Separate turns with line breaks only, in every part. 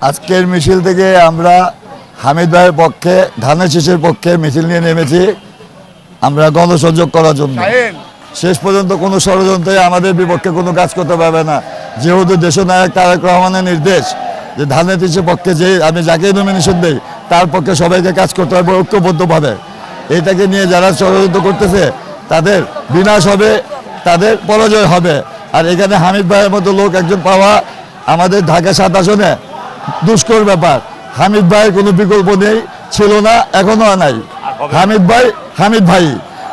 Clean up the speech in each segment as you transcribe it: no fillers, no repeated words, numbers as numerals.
আজকের মিছিল থেকে আমরা হামিদ ভাইয়ের পক্ষে ধানের শীষের পক্ষে মিছিল নিয়ে নেমেছি আমরা গণসংযোগ করার জন্য। শেষ পর্যন্ত কোনো ষড়যন্ত্রে আমাদের বিপক্ষে কোনো কাজ করতে পারবে না, যেহেতু দেশনায়ক তারেক রহমানের নির্দেশ যে ধানের শীষের পক্ষে যে আমি যাকে নমিনেশন দেই তার পক্ষে সবাইকে কাজ করতে হবে ঐক্যবদ্ধভাবে। এইটাকে নিয়ে যারা ষড়যন্ত্র করতেছে তাদের বিনাশ হবে, তাদের পরাজয় হবে। আর এখানে হামিদ ভাইয়ের মতো লোক একজন পাওয়া আমাদের ঢাকা 7 আসনে দুষ্কর ব্যাপার। হামিদ ভাইয়ের কোনো বিকল্প নেই, ছিল না, এখনো নাই।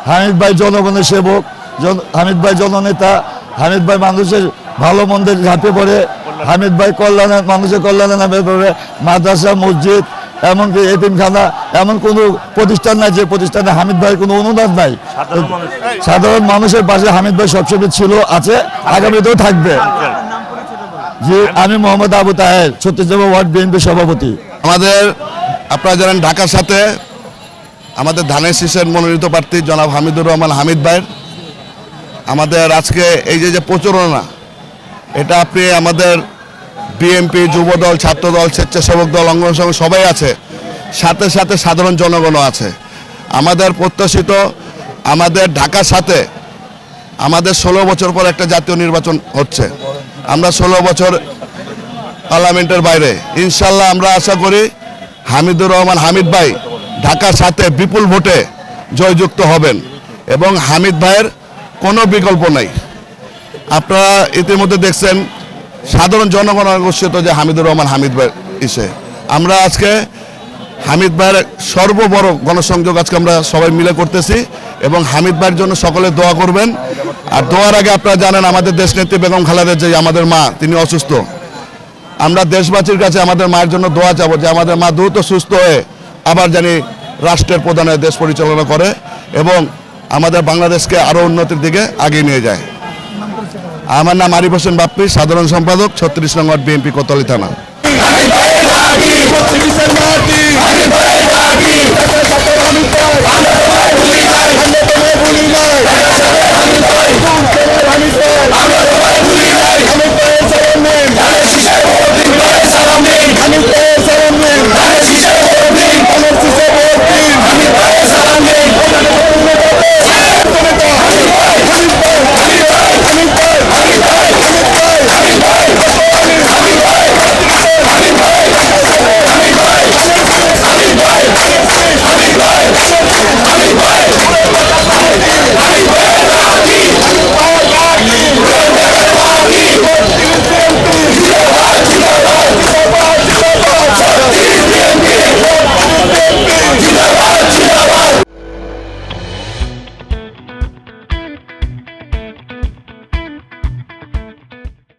হামিদ ভাই জনগণের সেবক, হামিদ ভাই জননেতা, হামিদ ভাই মানুষের ভালো মন্দের ঝাঁপিয়ে পড়ে, হামিদ ভাই মানুষের কল্যাণে নামে পড়ে। মাদ্রাসা, মসজিদ, এমনকি এতিমখানা, এমন কোনো প্রতিষ্ঠান নাই যে প্রতিষ্ঠানে হামিদ ভাইয়ের কোনো অনুদান নাই। সাধারণ মানুষের পাশে হামিদ ভাই সবসময় ছিল, আছে, আগামীতেও থাকবে। জি, আমি মোহাম্মদ আবু তাহের, 36 ওয়ার্ড বিএনপি সভাপতি।
আপনারা জানেন ঢাকার সাথে আমাদের ধানের শীষের মনোনীত প্রার্থী জনাব হামিদুর রহমান হামিদ ভাইয়ের আমাদের আজকে এই যে প্রচারণা, এটা আপনি আমাদের বিএনপি, যুবদল, ছাত্রদল, স্বেচ্ছাসেবক দল, অঙ্গন সংঘ সবাই আছে, সাথে সাথে সাধারণ জনগণও আছে। আমাদের প্রত্যাশিত আমাদের ঢাকার সাথে আমাদের 16 বছর পর একটা জাতীয় নির্বাচন হচ্ছে। আমরা 16 বছর পার্লামেন্টের বাইরে, ইনশাল্লাহ আমরা আশা করি হামিদুর রহমান হামিদ ভাই ঢাকার সাথে বিপুল ভোটে জয়যুক্ত হবেন এবং হামিদ ভাইয়ের কোনো বিকল্প নেই। আপনারা ইতিমধ্যে দেখছেন সাধারণ জনগণ আকর্ষিত যে হামিদুর রহমান হামিদ ভাই এসে আমরা আজকে হামিদ ভাইয়ের সর্ববড় গণসংযোগ আজকে আমরা সবাই মিলে করতেছি এবং হামিদ ভাইয়ের জন্য সকলে দোয়া করবেন। আর দোয়ার আগে আপনারা জানেন আমাদের দেশনেত্রী বেগম খালেদা জিয়া আমাদের মা, তিনি অসুস্থ। আমরা দেশবাসীর কাছে আমাদের মায়ের জন্য দোয়া চাবো যে আমাদের মা দ্রুত সুস্থ হয়ে আবার জানি রাষ্ট্রের প্রধানে দেশ পরিচালনা করে এবং আমাদের বাংলাদেশকে আরও উন্নতির দিকে এগিয়ে নিয়ে যায়। আমার নাম আরিফ হোসেন বাপ্পি, সাধারণ সম্পাদক, 36 নং ওয়ার্ড বিএনপি কোতোয়ালি থানা।